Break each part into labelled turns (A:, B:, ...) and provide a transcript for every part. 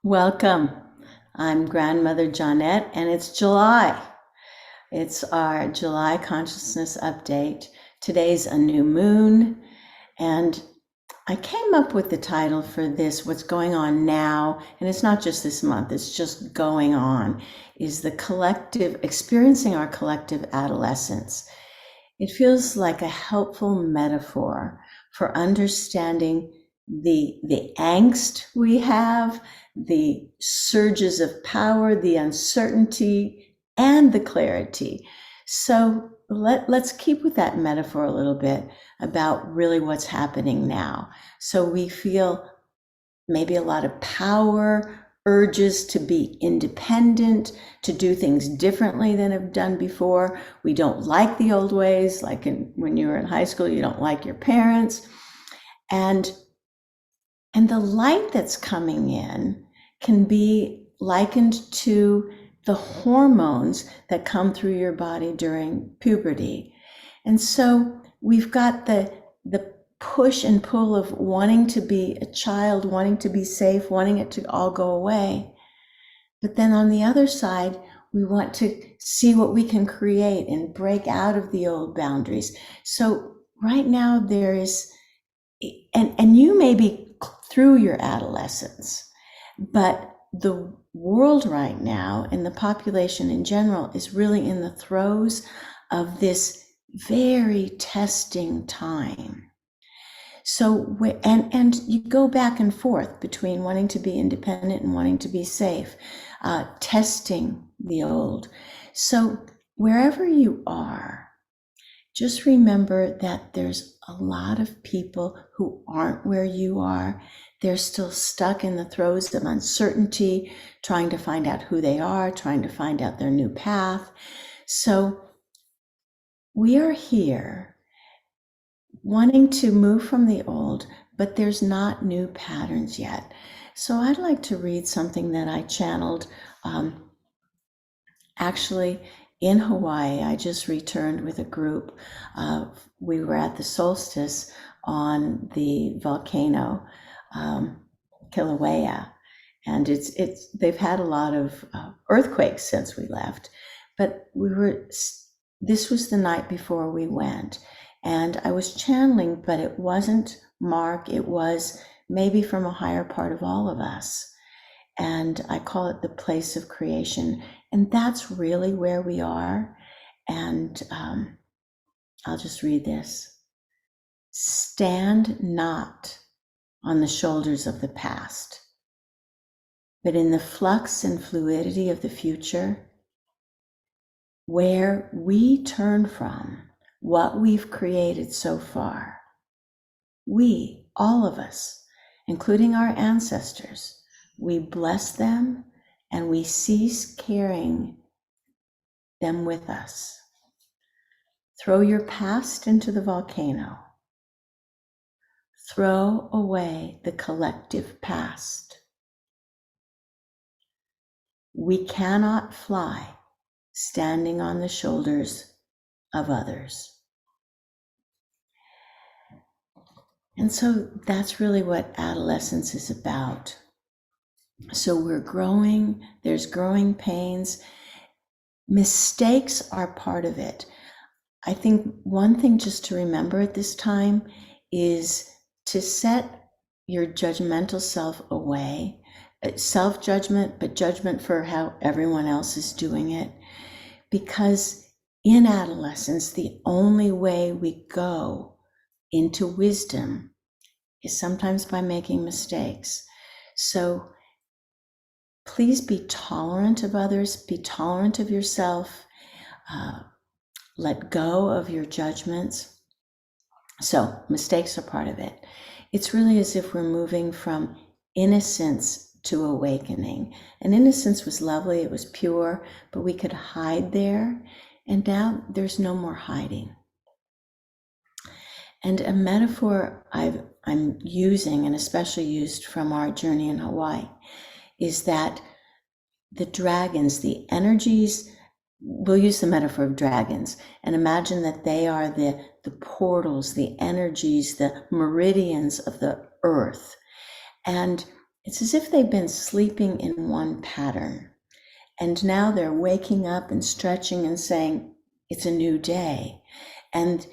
A: Welcome. I'm Grandmother Jonette, and it's July. It's our July consciousness update. Today's a new moon, and I came up with the title for this, what's going on now, and it's not just this month, it's just going on, is the collective, experiencing our collective adolescence. It feels like a helpful metaphor for understanding the angst we have, the surges of power, the uncertainty, and the clarity. So let's keep with that metaphor a little bit about really what's happening now. So we feel maybe a lot of power, urges to be independent, to do things differently than have done before. We don't like the old ways, like when you were in high school, you don't like your parents. And the light that's coming in can be likened to the hormones that come through your body during puberty. And so we've got the push and pull of wanting to be a child, wanting to be safe, wanting it to all go away. But then on the other side, we want to see what we can create and break out of the old boundaries. So right now there is, and you may be through your adolescence, but the world right now and the population in general is really in the throes of this very testing time. So, and you go back and forth between wanting to be independent and wanting to be safe, testing the old. So wherever you are, just remember that there's a lot of people who aren't where you are. They're still stuck in the throes of uncertainty, trying to find out who they are, trying to find out their new path. So we are here wanting to move from the old, but there's not new patterns yet. So I'd like to read something that I channeled actually in Hawaii. I just returned with a group. We were at the solstice on the volcano, Kilauea, and they've had a lot of earthquakes since we left, but this was the night before we went, and I was channeling, but it wasn't Mark, it was maybe from a higher part of all of us. And I call it the place of creation. And that's really where we are. And I'll just read this. Stand not on the shoulders of the past, but in the flux and fluidity of the future, where we turn from what we've created so far. We, all of us, including our ancestors, we bless them and we cease carrying them with us. Throw your past into the volcano. Throw away the collective past. We cannot fly standing on the shoulders of others. And so that's really what adolescence is about. So we're growing, there's growing pains. Mistakes are part of it. I think one thing just to remember at this time is to set your judgmental self away. Self-judgment, but judgment for how everyone else is doing it. Because in adolescence, the only way we go into wisdom is sometimes by making mistakes. So please be tolerant of others, be tolerant of yourself, let go of your judgments. So mistakes are part of it. It's really as if we're moving from innocence to awakening. And innocence was lovely, it was pure, but we could hide there. And now there's no more hiding. And a metaphor I'm using, and especially used from our journey in Hawaii, is that the dragons, the energies, we'll use the metaphor of dragons and imagine that they are the portals, the energies, the meridians of the earth. And It's as if they've been sleeping in one pattern. And now they're waking up and stretching and saying, it's a new day. And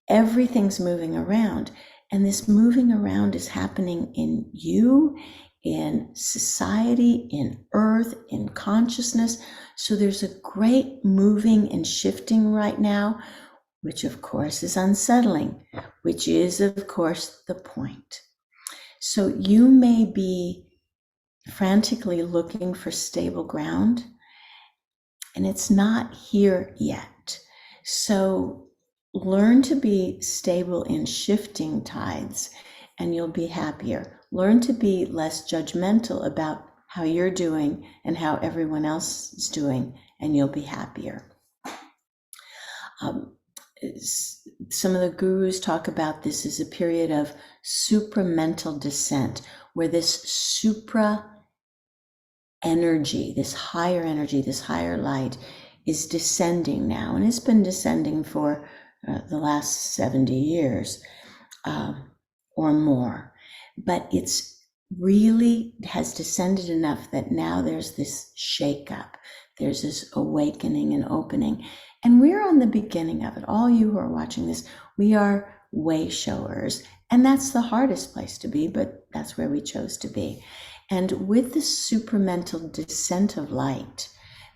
A: everything's moving around. And this moving around is happening in you, in society, in earth, in consciousness. So there's a great moving and shifting right now, which of course is unsettling, which is of course the point. So you may be frantically looking for stable ground, and it's not here yet. So learn to be stable in shifting tides, and you'll be happier. Learn to be less judgmental about how you're doing and how everyone else is doing, and you'll be happier. Some of the gurus talk about this as a period of supramental descent, where this supra energy, this higher light is descending now, and it's been descending for the last 70 years or more. But it's really has descended enough that now there's this shakeup, there's this awakening and opening. And we're on the beginning of it. All you who are watching this, we are way showers. And that's the hardest place to be, but that's where we chose to be. And with the supermental descent of light,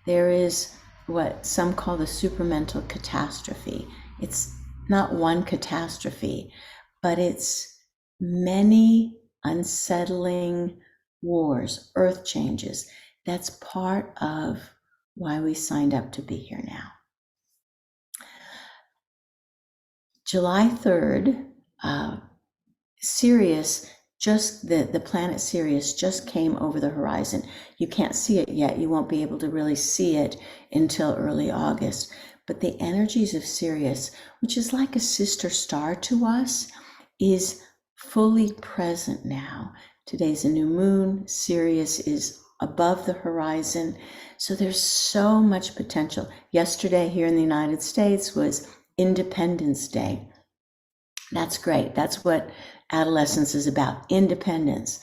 A: there is what some call the supermental catastrophe. It's not one catastrophe, but it's many unsettling wars, earth changes. That's part of why we signed up to be here now. July 3rd, Sirius, the planet Sirius just came over the horizon. You can't see it yet. You won't be able to really see it until early August. But the energies of Sirius, which is like a sister star to us, is fully present now. Today's a new moon. Sirius is above the horizon. So there's so much potential. Yesterday here in the United States was Independence Day. That's great. That's what adolescence is about, independence.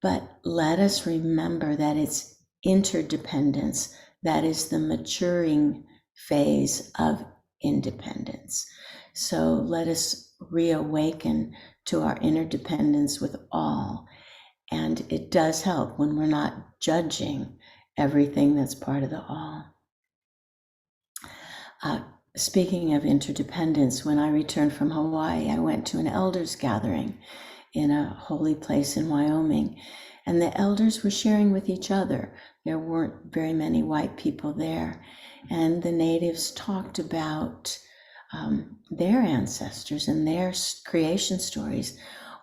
A: But let us remember that it's interdependence that is the maturing phase of independence. So let us reawaken to our interdependence with all. And it does help when we're not judging everything that's part of the all. Speaking of interdependence, when I returned from Hawaii, I went to an elders gathering in a holy place in Wyoming, and the elders were sharing with each other. There weren't very many white people there, and the natives talked about their ancestors and their creation stories.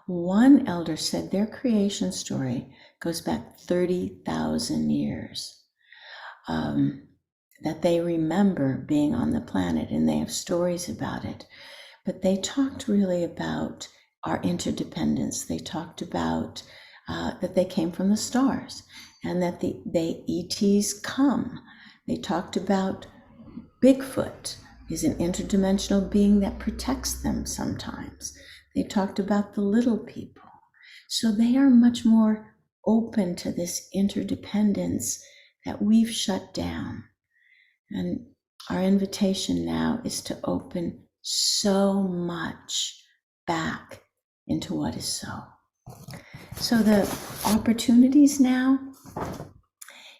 A: One elder said their creation story goes back 30,000 years. That they remember being on the planet, and they have stories about it. But they talked really about our interdependence. They talked about that they came from the stars, and that the ETs come. They talked about Bigfoot is an interdimensional being that protects them sometimes. They talked about the little people. So they are much more open to this interdependence that we've shut down. And our invitation now is to open so much back into what is so. So the opportunities now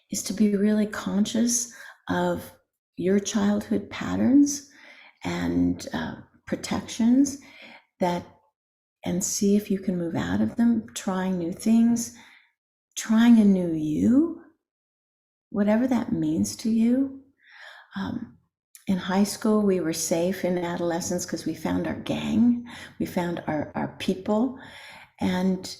A: is to be really conscious of your childhood patterns and protections and see if you can move out of them, trying new things, trying a new you, whatever that means to you. In high school, we were safe. In adolescence, because we found our gang, we found our people, and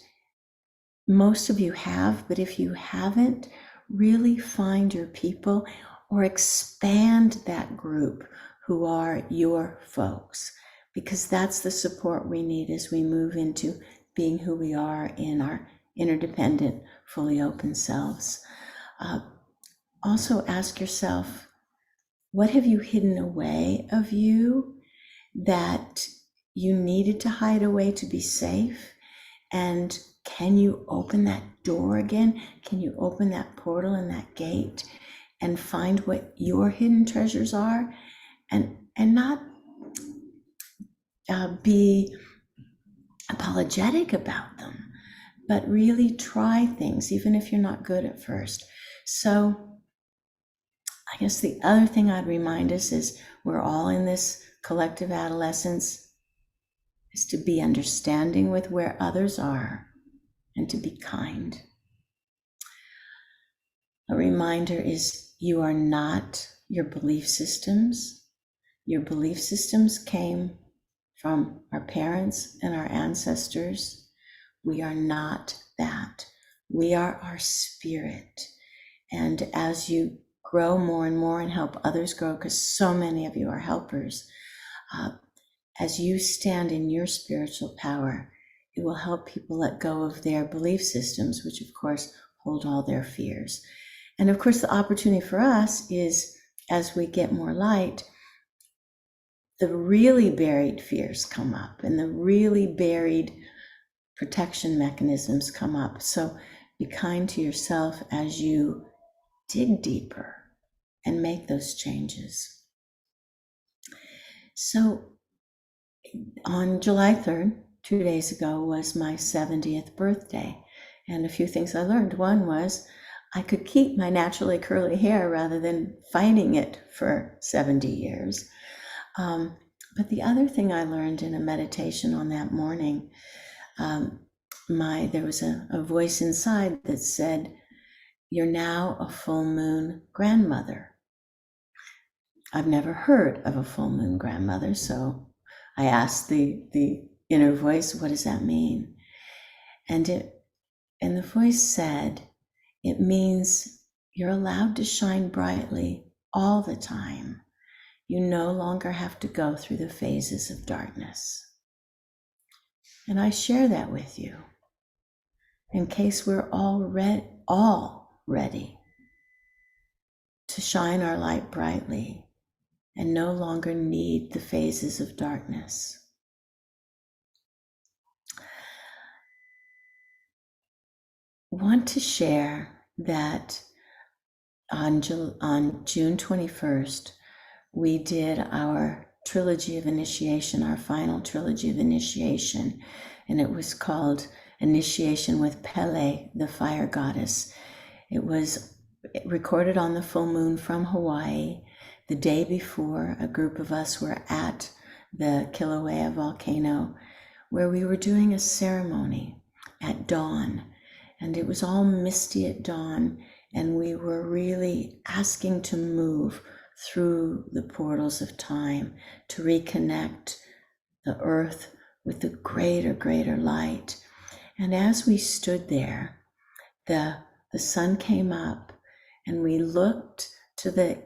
A: most of you have, but if you haven't, really find your people or expand that group who are your folks, because that's the support we need as we move into being who we are in our interdependent, fully open selves. Also ask yourself, what have you hidden away of you that you needed to hide away to be safe? And can you open that door again? Can you open that portal and that gate and find what your hidden treasures are, and not be apologetic about them, but really try things, even if you're not good at first. So I guess the other thing I'd remind us is we're all in this collective adolescence, is to be understanding with where others are and to be kind. A reminder is you are not your belief systems. Your belief systems came from our parents and our ancestors. We are not that. We are our spirit. And as you grow more and more and help others grow, because so many of you are helpers, as you stand in your spiritual power, it will help people let go of their belief systems, which of course hold all their fears. And of course, the opportunity for us is, as we get more light, the really buried fears come up and the really buried protection mechanisms come up. So be kind to yourself as you dig deeper and make those changes. So on July 3rd, 2 days ago, was my 70th birthday. And a few things I learned. One was I could keep my naturally curly hair rather than fighting it for 70 years. But the other thing I learned in a meditation on that morning, there was a voice inside that said, "You're now a full moon grandmother." I've never heard of a full moon grandmother, so I asked the inner voice, "What does that mean?" And the voice said, "It means you're allowed to shine brightly all the time. You no longer have to go through the phases of darkness." And I share that with you in case we're all ready to shine our light brightly and no longer need the phases of darkness. I want to share that on June 21st, we did our trilogy of initiation, our final trilogy of initiation, and it was called Initiation with Pele, the Fire Goddess. It was recorded on the full moon from Hawaii. The day before, a group of us were at the Kilauea volcano, where we were doing a ceremony at dawn, and it was all misty at dawn, and we were really asking to move through the portals of time to reconnect the earth with the greater light. And as we stood there, the sun came up, and we looked to the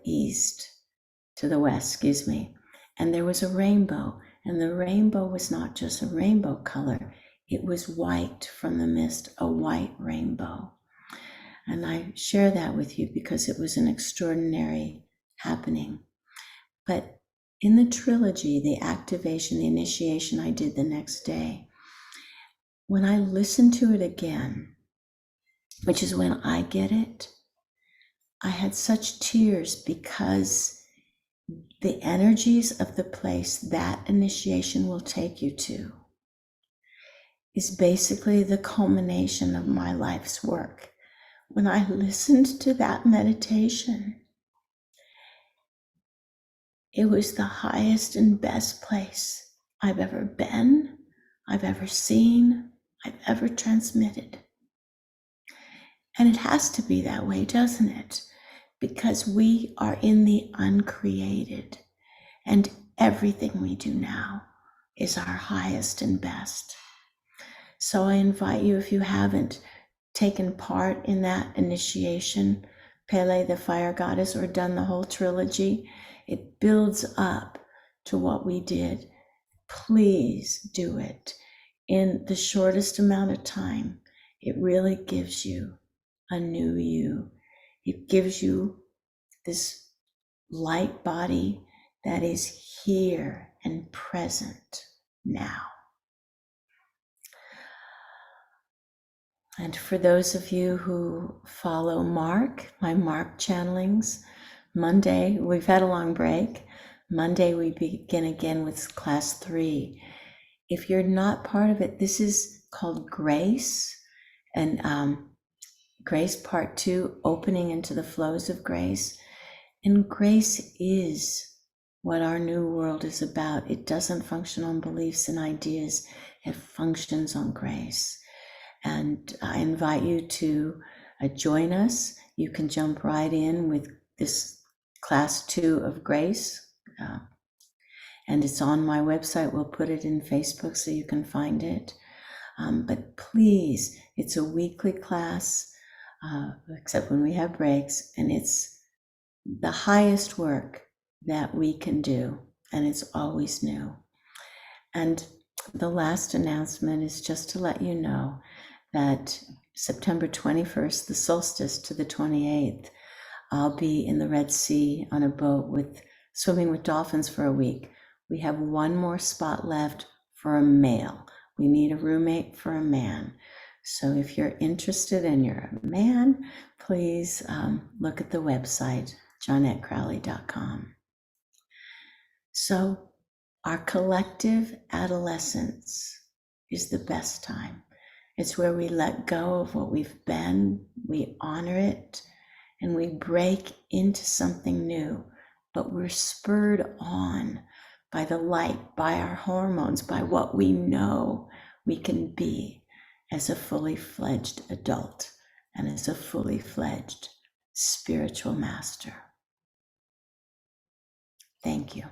A: west, and there was a rainbow. And the rainbow was not just a rainbow color, it was white from the mist, a white rainbow. And I share that with you because it was an extraordinary happening. But in the trilogy, the activation, the initiation I did the next day, when I listened to it again, which is when I get it, I had such tears because the energies of the place that initiation will take you to is basically the culmination of my life's work. When I listened to that meditation, it was the highest and best place I've ever been, I've ever seen, I've ever transmitted. And it has to be that way, doesn't it? Because we are in the uncreated, and everything we do now is our highest and best. So I invite you, if you haven't taken part in that initiation, Pele, the Fire Goddess, or done the whole trilogy, it builds up to what we did. Please do it in the shortest amount of time. It really gives you a new you. It gives you this light body that is here and present now. And for those of you who follow Mark, my Mark channelings, Monday, we've had a long break. Monday, we begin again with class 3. If you're not part of it, this is called Grace, and Grace Part 2, opening into the flows of grace. And grace is what our new world is about. It doesn't function on beliefs and ideas. It functions on grace. And I invite you to join us. You can jump right in with this class 2 of grace. And it's on my website. We'll put it in Facebook so you can find it. But please, it's a weekly class, except when we have breaks, and it's the highest work that we can do, and it's always new. And the last announcement is just to let you know that September 21st, the solstice to the 28th, I'll be in the Red Sea on a boat swimming with dolphins for a week. We have one more spot left for a male. We need a roommate for a man. So if you're interested and you're a man, please look at the website, jonettecrowley.com. So our collective adolescence is the best time. It's where we let go of what we've been, we honor it, and we break into something new. But we're spurred on by the light, by our hormones, by what we know we can be as a fully fledged adult and as a fully fledged spiritual master. Thank you.